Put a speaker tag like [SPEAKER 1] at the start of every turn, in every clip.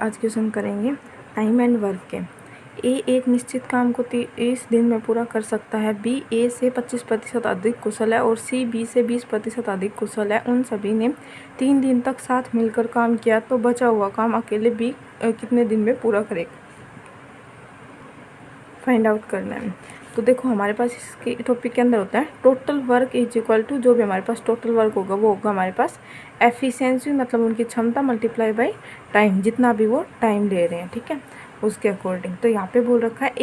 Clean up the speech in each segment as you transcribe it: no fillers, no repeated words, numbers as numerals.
[SPEAKER 1] आज क्वेश्चन करेंगे time and work के। ए एक निश्चित काम को 30 दिन में पूरा कर सकता है, बी ए से 25% अधिक कुशल है और सी बी से 20% अधिक कुशल है। उन सभी ने 3 दिन तक साथ मिलकर काम किया, तो बचा हुआ काम अकेले बी कितने दिन में पूरा करेगा, फाइंड आउट करना है। तो देखो हमारे पास इसके टॉपिक के अंदर होता है total work is equal to, जो भी हमारे पास टोटल वर्क होगा वो होगा हमारे पास एफिशिएंसी, मतलब उनकी क्षमता मल्टीप्लाई बाय टाइम, जितना भी वो टाइम ले रहे हैं, ठीक है, उसके अकॉर्डिंग। तो यहाँ पे बोल रखा है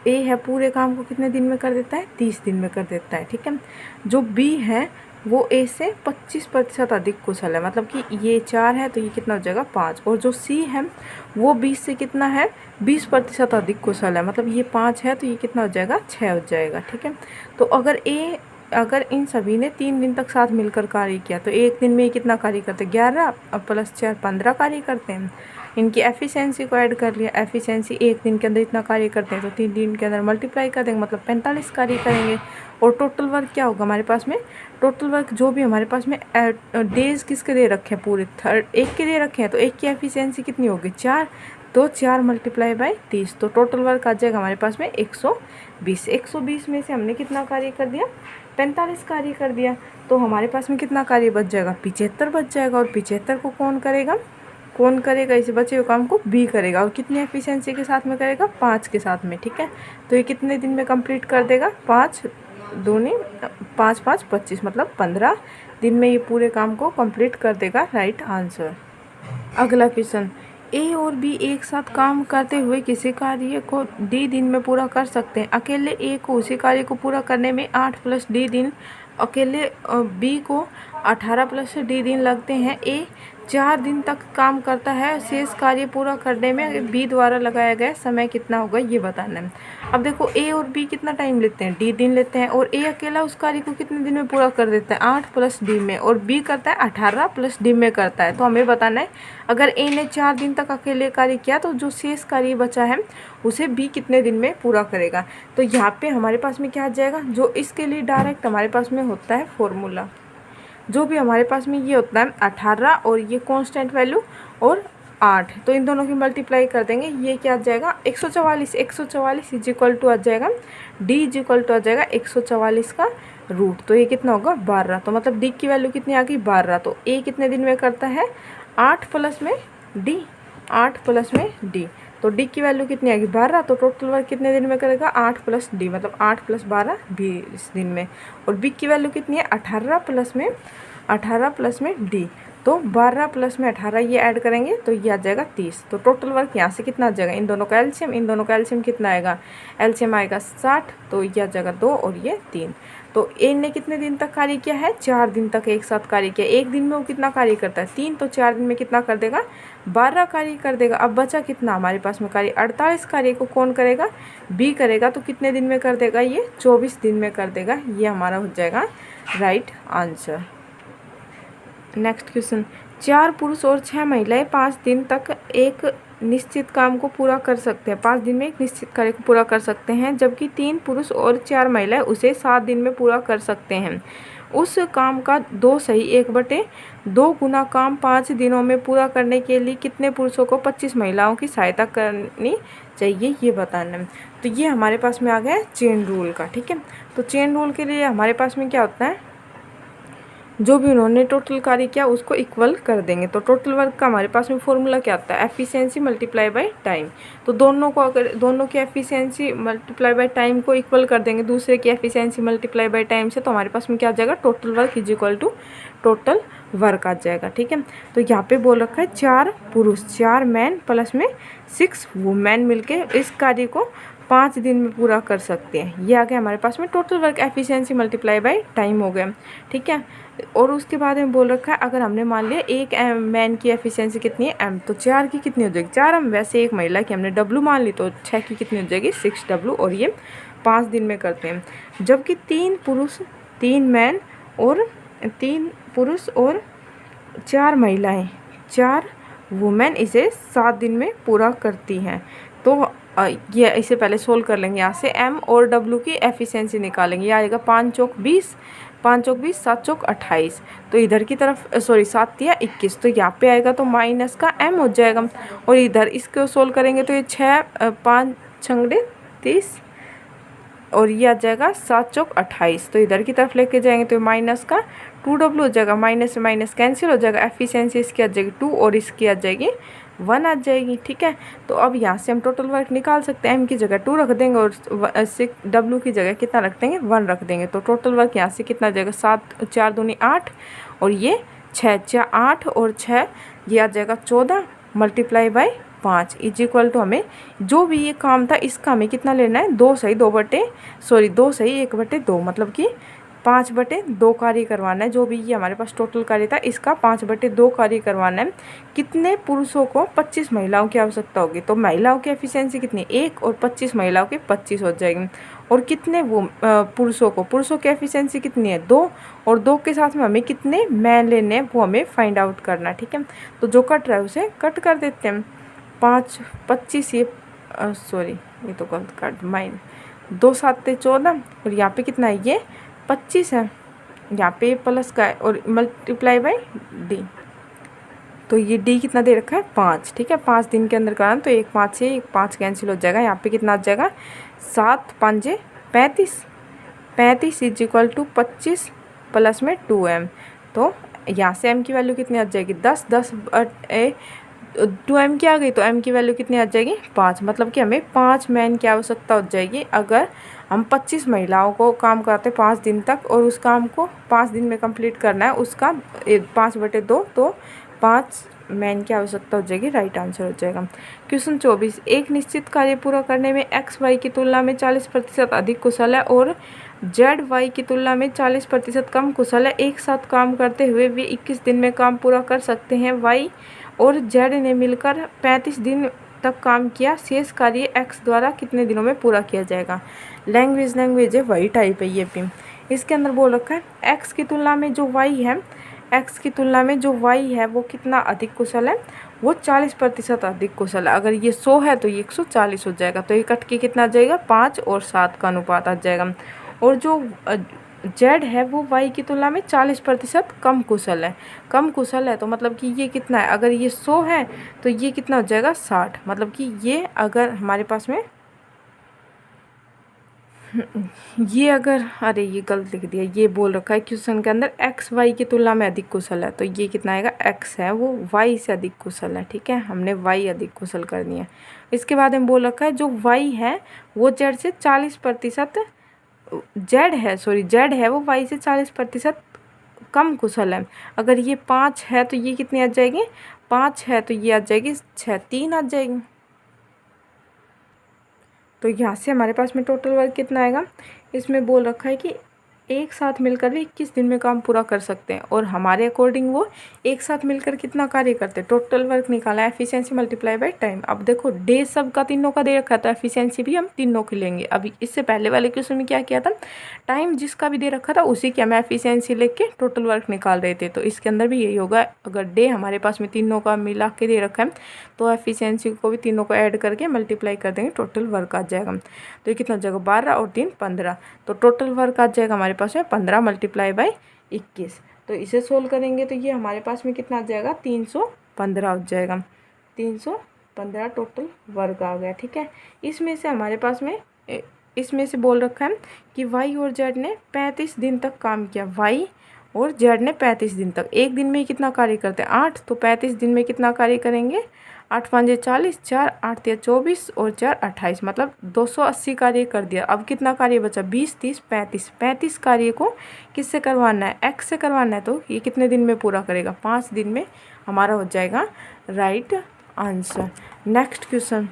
[SPEAKER 1] ए है पूरे काम को कितने दिन में कर देता है, 30 दिन में कर देता है, ठीक है। जो बी है वो ए से 25% अधिक कुशल है, मतलब कि ये 4 है तो ये कितना हो जाएगा 5। और जो सी है वो 20 से कितना है 20% अधिक कुशल है, मतलब ये 5 है तो ये कितना हो जाएगा 6 हो जाएगा, ठीक है। तो अगर इन सभी ने 3 दिन तक साथ मिलकर कार्य किया तो एक दिन में ये कितना कार्य करते हैं, 11 प्लस 4 15 कार्य करते हैं। इनकी एफिशिएंसी को ऐड कर लिया, एफिशिएंसी एक दिन के अंदर इतना कार्य करते हैं तो 3 दिन के अंदर मल्टीप्लाई कर देंगे, मतलब 45 कार्य करेंगे। और टोटल वर्क क्या होगा हमारे पास में, टोटल वर्क जो भी हमारे पास में डेज किसके दे रखे हैं, पूरे एक के दे रखे हैं, तो एक की एफिशिएंसी कितनी होगी 4, तो 4 मल्टीप्लाई बाय 30, तो टोटल वर्क आ जाएगा हमारे पास में 120। 120 में से हमने कितना कार्य कर दिया, 45 कार्य कर दिया, तो हमारे पास में कितना कार्य बच जाएगा, 75 बच जाएगा। और 75 को कौन करेगा इस बचे हुए काम को बी करेगा, और कितनी एफिशिएंसी के साथ में करेगा, 5 के साथ में, ठीक है। तो ये कितने दिन में कंप्लीट कर देगा, 5 दूनी 5 5 25, मतलब 15 दिन में ये पूरे काम को कंप्लीट कर देगा, राइट आंसर। अगला क्वेश्चन, ए और बी एक साथ काम करते हुए किसी कार्य को डी दिन में पूरा कर सकते हैं। अकेले ए को उसी कार्य को पूरा करने में 8 प्लस डी दिन, अकेले बी को 18 प्लस डी दिन लगते हैं। ए 4 दिन तक काम करता है, शेष कार्य पूरा करने में बी द्वारा लगाया गया समय कितना होगा ये बताना है। अब देखो ए और बी कितना टाइम लेते हैं, डी दिन लेते हैं, और ए अकेला उस कार्य को कितने दिन में पूरा कर देता है, 8 प्लस डी में, और बी करता है 18 प्लस डी में करता है। तो हमें बताना है अगर ए ने 4 दिन तक अकेले कार्य किया तो जो शेष कार्य बचा है उसे बी कितने दिन में पूरा करेगा। तो यहाँ पे हमारे पास में क्या आ जाएगा, जो इसके लिए डायरेक्ट हमारे पास में होता है फॉर्मूला, जो भी हमारे पास में ये होता है 18 और ये कांस्टेंट वैल्यू और 8, तो इन दोनों की मल्टीप्लाई कर देंगे, ये क्या आ जाएगा 144। 144 इज इक्वल टू आ जाएगा डी इज इक्वल टू आ जाएगा 144 का रूट, तो ये कितना होगा 12। तो मतलब डी की वैल्यू कितनी आ गई 12। तो ए कितने दिन में करता है 8 प्लस में डी, 8 प्लस में डी, तो डी की वैल्यू कितनी आएगी 12। तो टोटल वर्क कितने दिन में करेगा 8 प्लस डी, मतलब 8 प्लस 12 20 दिन में। और बी की वैल्यू कितनी है 18 प्लस में डी, तो 12 प्लस में 18 ये ऐड करेंगे तो ये आ जाएगा 30। तो टोटल वर्क यहाँ से कितना आ जाएगा, इन दोनों का एलसीएम कितना आएगा, एलसीएम आएगा 60, तो ये आ जाएगा 2 और ये 3। तो ए ने कितने दिन तक कार्य किया है, 4 दिन तक एक साथ कार्य किया। एक दिन में वो कितना कार्य करता है 3, तो 4 दिन में कितना कर देगा 12 कार्य कर देगा। अब बचा कितना हमारे पास में कार्य, 48 कार्य को कौन करेगा, बी करेगा, तो कितने दिन में कर देगा ये 24 दिन में कर देगा, ये हमारा हो जाएगा राइट आंसर। नेक्स्ट क्वेश्चन, 4 पुरुष और 6 महिलाएं 5 दिन तक एक निश्चित काम को पूरा कर सकते हैं, 5 दिन में एक निश्चित कार्य को पूरा कर सकते हैं, जबकि 3 पुरुष और 4 महिलाएं उसे 7 दिन में पूरा कर सकते हैं। उस काम का 2 सही 1/2 गुना काम 5 दिनों में पूरा करने के लिए कितने पुरुषों को 25 महिलाओं की सहायता करनी चाहिए, ये बताना है। तो ये हमारे पास में आ गया चेन रूल का, ठीक है। तो चेन रूल के लिए हमारे पास में क्या होता है, जो भी उन्होंने टोटल कार्य किया उसको इक्वल कर देंगे। तो टोटल वर्क का हमारे पास में फॉर्मूला क्या आता है, एफिशिएंसी मल्टीप्लाई बाय टाइम। तो दोनों को अगर दोनों की एफिशिएंसी मल्टीप्लाई बाय टाइम को इक्वल कर देंगे दूसरे की एफिशिएंसी मल्टीप्लाई बाय टाइम से, तो हमारे पास में क्या आ जाएगा, total work is equal to total work आ जाएगा, ठीक है। तो यहाँ पे बोल रखा है 4 पुरुष 4 मैन प्लस में 6 वुमेन मिलके इस कार्य को 5 दिन में पूरा कर सकते हैं। ये आ गया हमारे पास में total work efficiency multiply by time हो गया, ठीक है। और उसके बाद में बोल रखा है अगर हमने मान लिया एक मैन की एफिशिएंसी कितनी है m, तो 4 की कितनी हो जाएगी 4 m, वैसे एक महिला की हमने w मान ली तो 6 की कितनी हो जाएगी 6w, और ये 5 दिन में करते हैं। जबकि 3 पुरुष और 4 महिलाएं 4 वुमेन इसे 7 दिन में पूरा करती हैं। तो ये इसे पहले सोल्व कर लेंगे, यहाँ से m और w की एफिशिएंसी निकालेंगे, ये आएगा 5 चौक 20 5 चौक 20, 7 चौक 28। तो इधर की तरफ सॉरी 7 या 21, तो यहाँ पे आएगा तो माइनस का m हो जाएगा। और इधर इसको सोल्व करेंगे तो ये 6 5 छंगड़े 30 और ये आ जाएगा 7 चौक 28। तो इधर की तरफ लेके जाएंगे तो माइनस का 2w हो जाएगा, माइनस से माइनस कैंसिल हो जाएगा, एफिशिएंसी इसकी आ जाएगी 2 और इसकी आ जाएगी 1 आ जाएगी। ठीक है, तो अब यहाँ से हम टोटल वर्क निकाल सकते हैं। m की जगह 2 रख देंगे और w की जगह कितना रख देंगे 1 रख देंगे। तो टोटल वर्क यहाँ से कितना आ जाएगा 7 4 दूनी 8 और ये 6 4 8 और 6 ये आ जाएगा 14 multiply by 5 is equal to हमें जो भी ये काम था इसका हमें कितना लेना है 2 सही 2 सही 1/2 मतलब कि 5/2 कार्य करवाना है। जो भी ये हमारे पास टोटल कार्य था इसका 5/2 कार्य करवाना है। कितने पुरुषों को 25 महिलाओं की आवश्यकता होगी, तो महिलाओं की एफिशिएंसी कितनी 1 और 25 महिलाओं की 25 हो जाएगी। और कितने वो पुरुषों की एफिशिएंसी कितनी है 2 और 2 के साथ में हमें कितने मैन लेने हैं वो हमें फाइंड आउट करना है। ठीक है, तो जो कट रहा है उसे कट कर देते हैं। 5 25 ये सॉरी ये तो गलत काट माइन 2 7 14 और यहाँ पे कितना है ये 25 है, यहाँ पे प्लस का है और मल्टीप्लाई बाई डी। तो ये डी कितना दे रखा है 5। ठीक है, 5 दिन के अंदर कराना, तो 1 5 से 1 5 कैंसिल हो जाएगा। यहाँ पे कितना आ जाएगा 7 5 35 35 इज इक्वल टू 25 प्लस में 2m। तो यहाँ से m की वैल्यू कितनी आ जाएगी 10 10 2m की आ गई तो m की वैल्यू कितनी आ जाएगी 5। मतलब कि हमें 5 मैन की आवश्यकता हो जाएगी अगर हम 25 महिलाओं को काम कराते 5 दिन तक और उस काम को 5 दिन में कंप्लीट करना है उसका 5/2 तो 5 मैन की आवश्यकता हो जाएगी। राइट आंसर हो जाएगा। क्वेश्चन 24 एक निश्चित कार्य पूरा करने में एक्स वाई की तुलना में 40% अधिक कुशल है और जेड वाई की तुलना में 40% कम कुशल है। एक साथ काम करते हुए वे 21 दिन में काम पूरा कर सकते हैं। वाई और जेड ने मिलकर 35 दिन तक काम किया। शेष कार्य एक्स द्वारा कितने दिनों में पूरा किया जाएगा। लैंग्वेज है वही टाइप है ये भी। इसके अंदर बोल रखा है एक्स की तुलना में जो वाई है वो कितना अधिक कुशल है, वो 40% अधिक कुशल है। अगर ये 100 है तो ये 140 हो जाएगा। तो ये कट के कितना आ जाएगा 5 और 7 का अनुपात आ जाएगा। और जो जेड है वो वाई की तुलना में 40% कम कुशल है। तो मतलब कि ये कितना है, अगर ये 100 है तो ये कितना हो जाएगा 60। मतलब कि ये अगर हमारे पास में ये अगर अरे ये गलत लिख दिया, ये बोल रखा है क्वेश्चन के अंदर एक्स वाई की तुलना में अधिक कुशल है। तो ये कितना आएगा एक्स है वो वाई से अधिक कुशल है। ठीक है, हमने वाई अधिक कुशल कर दिया। इसके बाद में बोल रखा है जो वाई है वो जेड से 40% जेड है वो वाई से 40% कम कुशल है। अगर ये 5 है तो ये कितनी आ जाएगी 5 है तो ये आ जाएगी 6 3 आ जाएगी। तो यहाँ से हमारे पास में टोटल वर्क कितना आएगा, इसमें बोल रखा है कि एक साथ मिलकर भी 21 दिन में काम पूरा कर सकते हैं और हमारे अकॉर्डिंग वो एक साथ मिलकर कितना कार्य करते हैं। टोटल वर्क निकाला है एफिशिएंसी मल्टीप्लाई बाय टाइम। अब देखो डे सब का तीनों का दे रखा है तो एफिशिएंसी भी हम तीनों की लेंगे। अभी इससे पहले वाले क्वेश्चन में क्या किया था, टाइम जिसका भी दे रखा था उसी की हम एफिशिएंसी लेके टोटल वर्क निकाल रहे थे। तो इसके अंदर भी यही होगा, अगर डे हमारे पास में तीनों का मिला के दे रखा है तो एफिशिएंसी को भी तीनों को ऐड करके मल्टीप्लाई कर देंगे, टोटल वर्क आ जाएगा। तो ये कितना हो जाएगा 12 और 3 15। तो टोटल वर्क आ जाएगा हमारे पास में 15 मल्टीप्लाई बाई 21। तो इसे सोल्व करेंगे तो ये हमारे पास में कितना आ जाएगा 315 हो जाएगा। 315 टोटल वर्क आ गया। ठीक है, इसमें से हमारे पास में इसमें से बोल रखा है कि वाई और जेड ने 35 दिन तक काम किया। वाई और जेड ने 35 दिन तक, एक दिन में कितना कार्य करते हैं 8, तो 35 दिन में कितना कार्य करेंगे 8 5 40, 4 8 24 और 4 28, मतलब 280 कार्य कर दिया। अब कितना कार्य बचा 20 30 35 कार्य को किससे करवाना है एक्स से करवाना है। तो ये कितने दिन में पूरा करेगा 5 दिन में हमारा हो जाएगा राइट आंसर। नेक्स्ट क्वेश्चन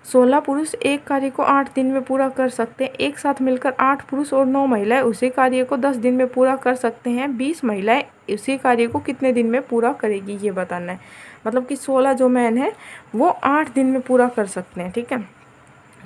[SPEAKER 1] 16 पुरुष एक कार्य को 8 दिन में पूरा कर सकते हैं। एक साथ मिलकर 8 पुरुष और 9 महिलाएं उसी कार्य को 10 दिन में पूरा कर सकते हैं। 20 महिलाएं उसी कार्य को कितने दिन में पूरा करेगी ये बताना है। मतलब कि 16 जो मैन है वो 8 दिन में पूरा कर सकते हैं। ठीक है,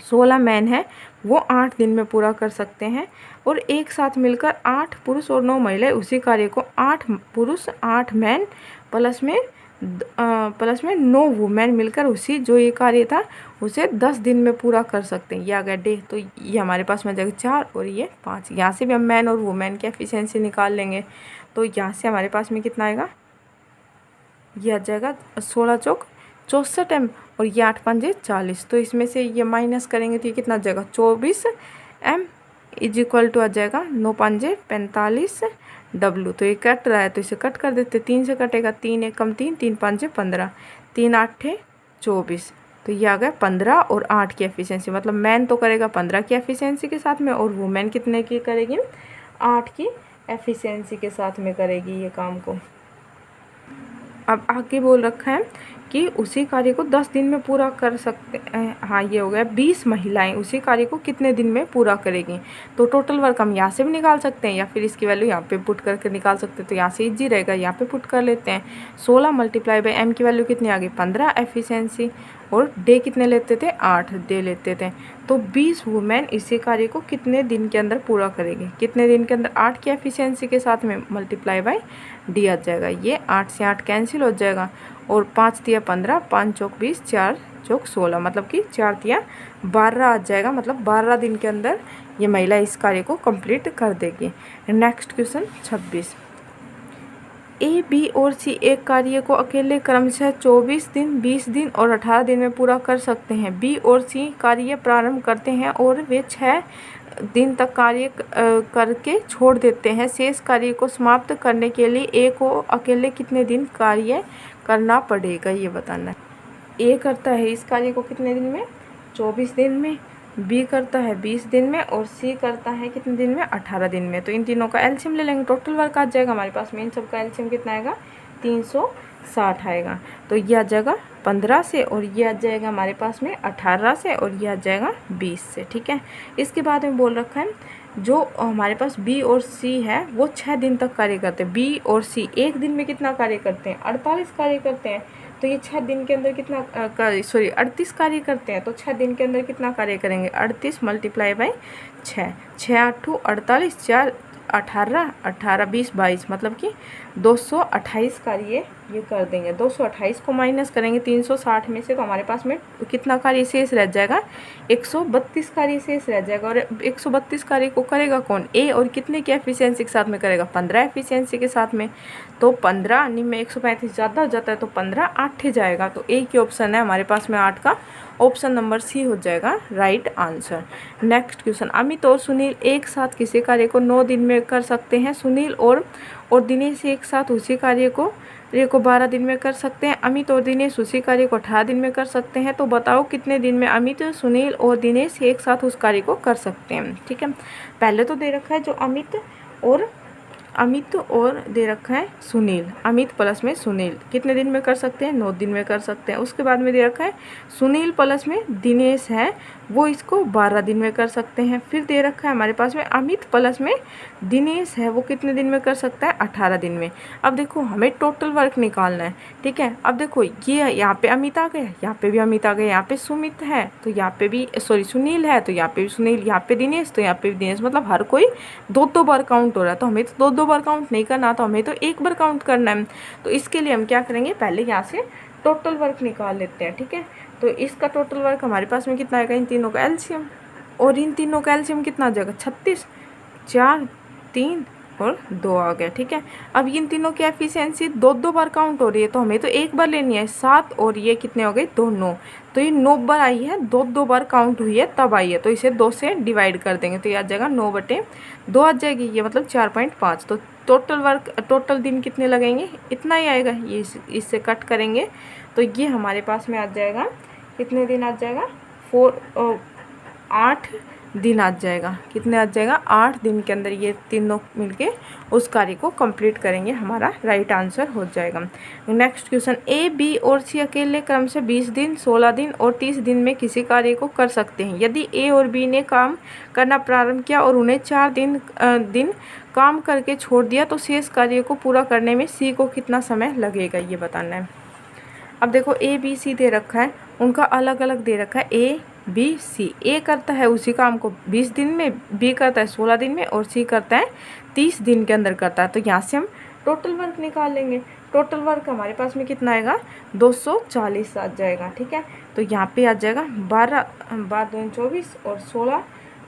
[SPEAKER 1] 16 मैन है वो 8 दिन में पूरा कर सकते हैं। और एक साथ मिलकर 8 पुरुष और 9 महिलाएं उसी कार्य को 8 पुरुष 8 मैन प्लस में प्लस में 9 वुमेन मिलकर उसी जो ये कार्य था उसे 10 दिन में पूरा कर सकते हैं। ये आ गया डे, तो ये हमारे पास में आ जाएगा 4 और ये 5। यहाँ से भी हम मैन और वुमेन की एफिशिएंसी निकाल लेंगे। तो यहाँ से हमारे पास में कितना आएगा, ये आ जाएगा 16 चौक 64 एम और ये 8 पंजे 40। तो इसमें से ये माइनस करेंगे तो ये कितना आ जाएगा 24 एम इज इक्वल टू आ जाएगा 9 पंजे 45 डब्लू। तो ये कट रहा है तो इसे कट कर देते, 3 से कटेगा, 3 एक कम 3, 3 पंजे 15, 3 8 24। तो ये आ गया 15 और 8 की एफिशिएंसी, मतलब मैन तो करेगा 15 की एफिशिएंसी के साथ में और वुमेन कितने की करेगी, 8 की एफिशिएंसी के साथ में करेगी ये काम को। अब आगे बोल रखा है कि उसी कार्य को 10 दिन में पूरा कर सकते हैं। हाँ, ये हो गया 20 महिलाएं उसी कार्य को कितने दिन में पूरा करेगी। तो टोटल वर्क हम यहाँ से भी निकाल सकते हैं या फिर इसकी वैल्यू यहाँ पे पुट करके निकाल सकते हैं। तो यहाँ से इजी रहेगा, यहाँ पे पुट कर लेते हैं। 16 मल्टीप्लाई बाई एम की वैल्यू कितनी आ गई 15 एफिशिएंसी और डे कितने लेते थे 8 डे लेते थे। तो 20 वुमेन इसी कार्य को कितने दिन के अंदर पूरा करेगी, कितने दिन के अंदर 8 की एफिशिएंसी के साथ में मल्टीप्लाई बाई डी आ जाएगा। ये 8 से 8 कैंसिल हो जाएगा और 5 तिया 15, 5 चौक 20, 4 चौक 16, मतलब कि 4 तिया 12 आ जाएगा। मतलब 12 दिन के अंदर ये महिला इस कार्य को कंप्लीट कर देगी। नेक्स्ट क्वेश्चन 26, ए बी और सी एक कार्य को अकेले क्रमशः 24 दिन 20 दिन और 18 दिन में पूरा कर सकते हैं। बी और सी कार्य प्रारंभ करते हैं और वे 6 दिन तक कार्य करके छोड़ देते हैं। शेष कार्य को समाप्त करने के लिए ए को अकेले कितने दिन कार्य करना पड़ेगा, ये बताना है। ए करता है इस कार्य को कितने दिन में 24 दिन में, बी करता है 20 दिन में और सी करता है कितने दिन में 18 दिन में। तो इन तीनों का एलसीएम ले लेंगे, टोटल वर्क आ जाएगा हमारे पास में। इन सब का एलसीएम कितना आएगा 360 आएगा। तो ये आ जाएगा 15 से और ये आ जाएगा हमारे पास में 18 से और ये आ जाएगा 20 से। ठीक है, इसके बाद में बोल रखा है जो हमारे पास बी और सी है वो 6 दिन तक कार्य करते हैं। बी और सी एक दिन में कितना कार्य करते हैं 48 कार्य करते हैं। तो ये 6 दिन के अंदर कितना 38 कार्य करते हैं। तो 6 दिन के अंदर कितना कार्य करेंगे 38 मल्टीप्लाई बाई 6, 6 8 48, 4 18, 18 20 22, मतलब कि 228 कार्य ये कर देंगे। 228 को माइनस करेंगे 360 में से तो हमारे पास में कितना कार्य शेष रह जाएगा 132 कार्य शेष रह जाएगा। और 132 कार्य को करेगा कौन, ए, और कितने की एफिशिएंसी के साथ में करेगा 15 एफिशिएंसी के साथ में। तो 15 में 135 ज़्यादा हो जाता है तो 15 8 जाएगा। तो ए की ऑप्शन है हमारे पास में 8 का, ऑप्शन नंबर सी हो जाएगा right answer. Next question, Amit और सुनील एक साथ किसी कार्य को 9 दिन में कर सकते हैं। सुनील और दिनेश एक साथ उसी कार्य को 12 दिन में कर सकते हैं। अमित और दिनेश उसी कार्य को 18 दिन में कर सकते हैं। तो बताओ कितने दिन में अमित, सुनील और दिनेश एक साथ उस कार्य को कर सकते हैं। ठीक है, पहले तो दे रखा है जो अमित और दे रखा है सुनील, अमित प्लस में सुनील कितने दिन में कर सकते हैं 9 दिन में कर सकते हैं। उसके बाद में दे रखा है सुनील प्लस में दिनेश है वो इसको 12 दिन में कर सकते हैं। फिर दे रखा है हमारे पास में अमित प्लस में दिनेश है वो कितने दिन में कर सकता है 18 दिन में। अब देखो हमें टोटल वर्क निकालना है। ठीक है, अब देखो ये यहाँ पे अमित आ गया, यहाँ पे भी अमित आ गया, यहाँ पे सुमित है तो यहाँ पे भी सुनील है तो यहाँ पे भी सुनील, यहाँ पे दिनेश तो यहाँ पे भी दिनेश, मतलब हर कोई 2-2 बार काउंट हो रहा है। तो हमें तो 2-2 बार काउंट नहीं करना, तो हमें तो एक बार काउंट करना है। तो इसके लिए हम क्या करेंगे, पहले यहाँ से टोटल वर्क निकाल लेते हैं। ठीक है, तो इसका टोटल वर्क हमारे पास में कितना आएगा इन तीनों का एलसीएम, और इन तीनों का एलसीएम कितना आ जाएगा 36, 4 3 और 2 आ गया। ठीक है, अब इन तीनों की एफिशिएंसी 2-2 बार काउंट हो रही है तो हमें तो एक बार लेनी है 7 और ये कितने हो गए 2 9। तो ये 9 बार आई है, 2-2 बार काउंट हुई है तब आई है। तो इसे 2 से डिवाइड कर देंगे तो ये आ जाएगा 9/2 आ जाएगी, ये मतलब 4.5। तो टोटल दिन कितने लगेंगे इतना ही आएगा। ये इससे कट करेंगे तो ये हमारे पास में आ जाएगा कितने दिन आ जाएगा 8 दिन आ जाएगा। कितने आ जाएगा 8 दिन के अंदर ये तीनों मिलके उस कार्य को कंप्लीट करेंगे, हमारा राइट आंसर हो जाएगा। नेक्स्ट क्वेश्चन, ए बी और सी अकेले क्रम से 20 दिन 16 दिन और 30 दिन में किसी कार्य को कर सकते हैं। यदि ए और बी ने काम करना प्रारंभ किया और उन्हें 4 दिन काम करके छोड़ दिया तो शेष कार्य को पूरा करने में सी को कितना समय लगेगा, ये बताना है। अब देखो ए बी सी दे रखा है, उनका अलग अलग दे रखा है ए बी सी। ए करता है उसी काम को 20 दिन में, बी करता है 16 दिन में और सी करता है 30 दिन के अंदर करता है। तो यहाँ से हम टोटल वर्क निकाल लेंगे। टोटल वर्क हमारे पास में कितना आएगा 240 आ जाएगा। ठीक है, तो यहाँ पे आ जाएगा 12 2 24 और 16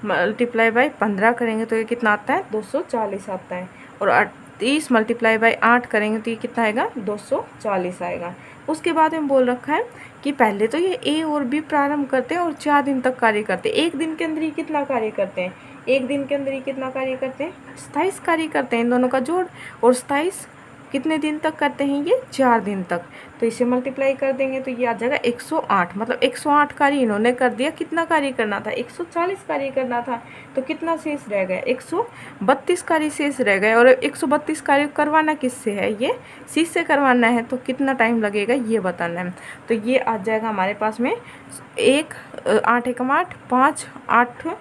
[SPEAKER 1] मल्टीप्लाई बाई 15 करेंगे तो ये कितना आता है 240 आता है। और 30 मल्टीप्लाई बाई 8 करेंगे तो ये कितना आएगा 240 आएगा। उसके बाद में बोल रखा है कि पहले तो ये ए और बी प्रारंभ करते हैं और 4 दिन तक कार्य करते हैं। एक दिन के अंदर ही कितना कार्य करते हैं, एक दिन के अंदर ही कितना कार्य करते हैं 27 कार्य करते हैं, इन दोनों का जोड़। और 27 कितने दिन तक करते हैं ये 4 दिन तक, तो इसे मल्टीप्लाई कर देंगे तो ये आ जाएगा 108। मतलब 108 कार्य इन्होंने कर दिया, कितना कार्य करना था 140 कार्य करना था, तो कितना शेष रह गया 132 कार्य शेष रह गए। और 132 कार्य करवाना किससे है, ये सी से करवाना है, तो कितना टाइम लगेगा ये बताना है। तो ये आ जाएगा हमारे पास में 8 एकम 8 5 8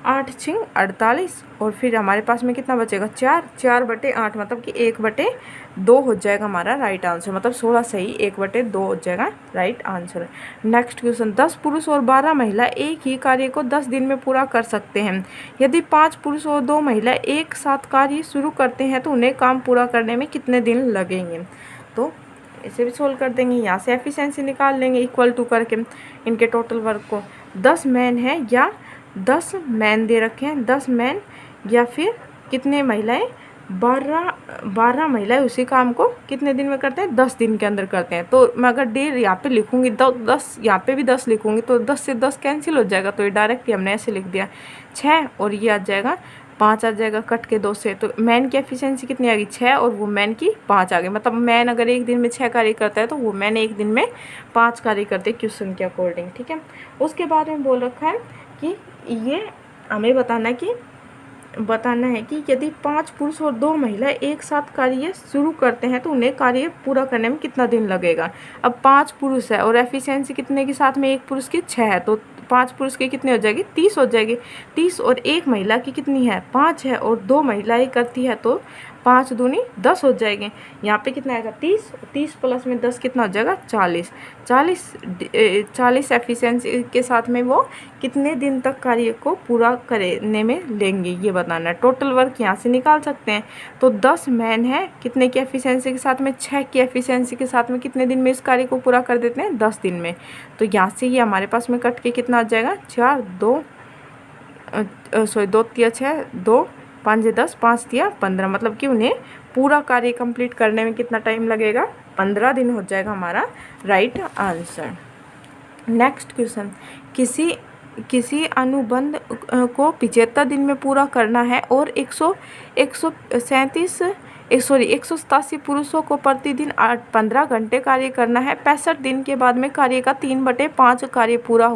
[SPEAKER 1] 8 6 48 और फिर हमारे पास में कितना बचेगा 4/8 मतलब कि 1/2 हो जाएगा हमारा राइट आंसर। मतलब 16 सही 1/2 हो जाएगा राइट आंसर। नेक्स्ट क्वेश्चन, 10 पुरुष और 12 महिला एक ही कार्य को 10 दिन में पूरा कर सकते हैं। यदि 5 पुरुष और 2 महिला एक साथ कार्य शुरू करते हैं तो उन्हें काम पूरा करने में कितने दिन लगेंगे। तो इसे भी सोल्व कर देंगे, यहाँ से एफिशिएंसी निकाल लेंगे इक्वल टू करके इनके टोटल वर्क को। 10 मैन है या 10 मैन दे रखे हैं, 10 मैन या फिर कितने महिलाएं 12 महिलाएं उसी काम को कितने दिन में करते हैं 10 दिन के अंदर करते हैं। तो मैं अगर डेढ़ यहाँ पे लिखूंगी 10 यहाँ पे भी 10 लिखूंगी तो 10 से 10 कैंसिल हो जाएगा, तो ये डायरेक्ट हमने ऐसे लिख दिया 6 और ये आ जाएगा 5 आ जाएगा कट के 2 से। तो मैन की एफिशिएंसी कितनी आ गई 6 और वो मैन की 5 आ गई। मतलब मैन अगर एक दिन में 6 कार्य करता है तो वो मैन एक दिन में 5 कार्य करते हैं क्वेश्चन के अकॉर्डिंग। ठीक है, उसके बाद में बोल रखा है कि ये हमें बताना है कि यदि 5 पुरुष और 2 महिला एक साथ कार्य शुरू करते हैं तो उन्हें कार्य पूरा करने में कितना दिन लगेगा। अब 5 पुरुष है और एफिशिएंसी कितने के साथ में, एक पुरुष की 6 है, तो 5 पुरुष की कितनी हो जाएगी 30 हो जाएगी। 30 और एक महिला की कितनी है 5 है और 2 महिलाएं करती है तो 5 दूनी 10 हो जाएंगे। यहाँ पे कितना आएगा 30 प्लस में 10 कितना हो जाएगा 40 एफिशिएंसी के साथ में वो कितने दिन तक कार्य को पूरा करने में लेंगे ये बताना है। टोटल वर्क यहाँ से निकाल सकते हैं। तो 10 मैन है कितने की एफिशिएंसी के साथ में 6 की एफिशिएंसी के साथ में कितने दिन में इस कार्य को पूरा कर देते हैं 10 दिन में। तो यहाँ से ये हमारे पास में कट के कितना आ जाएगा 2 3 6 2 5 10 5 3 15 मतलब कि उन्हें पूरा कार्य कंप्लीट करने में कितना टाइम लगेगा 15 दिन हो जाएगा हमारा राइट आंसर। नेक्स्ट क्वेश्चन, किसी अनुबंध को 75 दिन में पूरा करना है और 187 पुरुषों को प्रतिदिन 15 घंटे कार्य करना है। 65 दिन के बाद में कार्य का 3/5 कार्य पूरा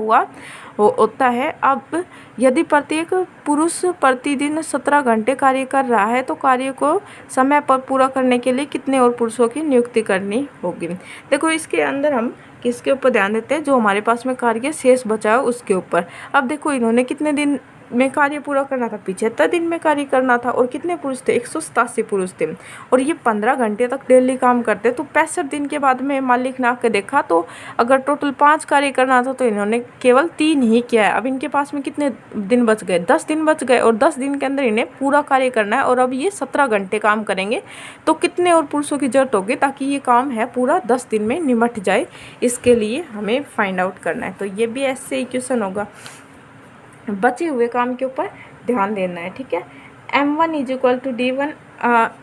[SPEAKER 1] होता है। अब यदि प्रत्येक पुरुष प्रतिदिन 17 घंटे कार्य कर रहा है तो कार्य को समय पर पूरा करने के लिए कितने और पुरुषों की नियुक्ति करनी होगी। देखो इसके अंदर हम किसके ऊपर ध्यान देते हैं, जो हमारे पास में कार्य शेष बचा है उसके ऊपर। अब देखो इन्होंने कितने दिन में कार्य पूरा करना था 75 दिन में कार्य करना था और कितने पुरुष थे 187 पुरुष थे और ये 15 घंटे तक डेली काम करते। तो 65 दिन के बाद में मालिक ने आके देखा तो अगर टोटल 5 कार्य करना था तो इन्होंने केवल 3 ही किया है। अब इनके पास में कितने दिन बच गए 10 दिन बच गए और 10 दिन के अंदर इन्हें पूरा कार्य करना है और अब ये 17 घंटे काम करेंगे। तो कितने और पुरुषों की जरूरत होगी ताकि ये काम है पूरा 10 दिन में निमट जाए, इसके लिए हमें फाइंड आउट करना है। तो ये भी ऐसे ही क्वेश्चन होगा, बचे हुए काम के ऊपर ध्यान देना है। ठीक है, m1 = d1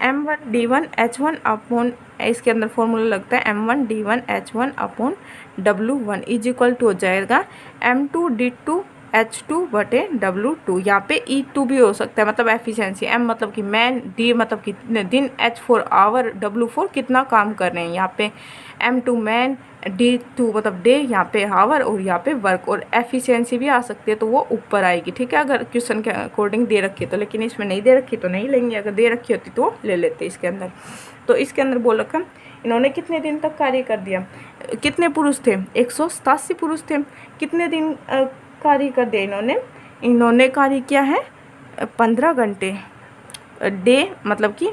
[SPEAKER 1] m1 d1 h1 upon, इसके अंदर फॉर्मूला लगता है m1 d1 h1 upon w1 = हो जाएगा m2 d2 h2/w2। यहाँ पे E2 भी हो सकता है, मतलब एफिशिएंसी, m मतलब कि मैन, d मतलब कितने दिन, h4 आवर, w4 कितना काम कर रहे हैं। यहाँ पे m2 मैन, d2 मतलब डे, यहाँ पे हावर और यहाँ पे वर्क, और एफिशिएंसी भी आ सकती है तो वो ऊपर आएगी। ठीक है, अगर क्वेश्चन के अकॉर्डिंग दे रखी है तो, लेकिन इसमें नहीं दे रखी तो नहीं लेंगे, अगर दे रखी होती तो ले लेते इसके अंदर। तो इसके अंदर बोल रखा इन्होंने कितने दिन तक कार्य कर दिया, कितने पुरुष थे 187 पुरुष थे, कितने दिन कार्य कर दिया इन्होंने कार्य किया है 15 घंटे। डे मतलब कि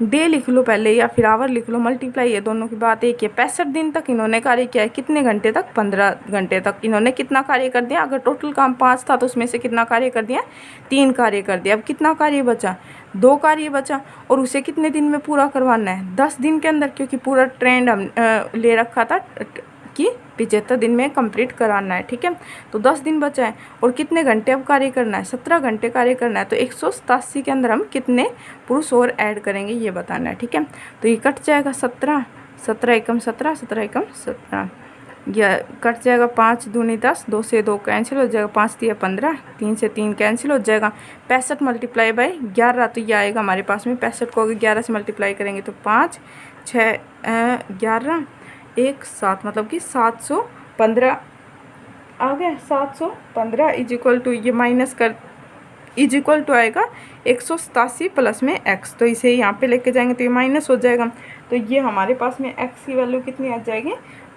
[SPEAKER 1] डे लिख लो पहले या फिर आवर लिख लो, मल्टीप्लाई ये दोनों की बात एक है। 65 दिन तक इन्होंने कार्य किया है, कितने घंटे तक? 15 घंटे तक इन्होंने कितना कार्य कर दिया? अगर टोटल काम 5 था तो उसमें से कितना कार्य कर दिया? 3 कार्य कर दिया। अब कितना कार्य बचा? 2 कार्य बचा, और उसे कितने दिन में पूरा करवाना है? 10 दिन के अंदर, क्योंकि पूरा ट्रेंड हम ले रखा था कि 75 दिन में कंप्लीट कराना है, ठीक है। तो 10 दिन बचा है, और कितने घंटे अब कार्य करना है? 17 घंटे कार्य करना है। तो 187 के अंदर हम कितने पुरुष और ऐड करेंगे ये बताना है, ठीक है। तो ये कट जाएगा 17, 17 एकम 17, 17 एकम 17, यह कट जाएगा। 5 दूनी 10, 2 से 2 कैंसिल हो जाएगा, 5 तिया 15, 3 से 3 कैंसिल हो जाएगा। 65 मल्टीप्लाई बाई 11, तो ये आएगा हमारे पास में 65 को अगर 11 से मल्टीप्लाई करेंगे तो 5 6 11 1 7, मतलब कि 715 आ गया। 715 इज इक्वल टू, ये माइनस कर, इज इक्वल टू आएगा 187 प्लस में x, तो इसे यहाँ पे लेके जाएंगे तो ये माइनस हो जाएगा। तो ये हमारे पास में x की वैल्यू कितनी आ जाएगी?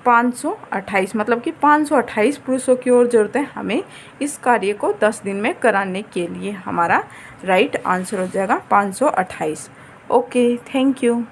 [SPEAKER 1] 528, मतलब कि 528 पुरुषों की और ज़रूरत है हमें इस कार्य को 10 दिन में कराने के लिए। हमारा राइट आंसर हो जाएगा 528। Okay, thank you.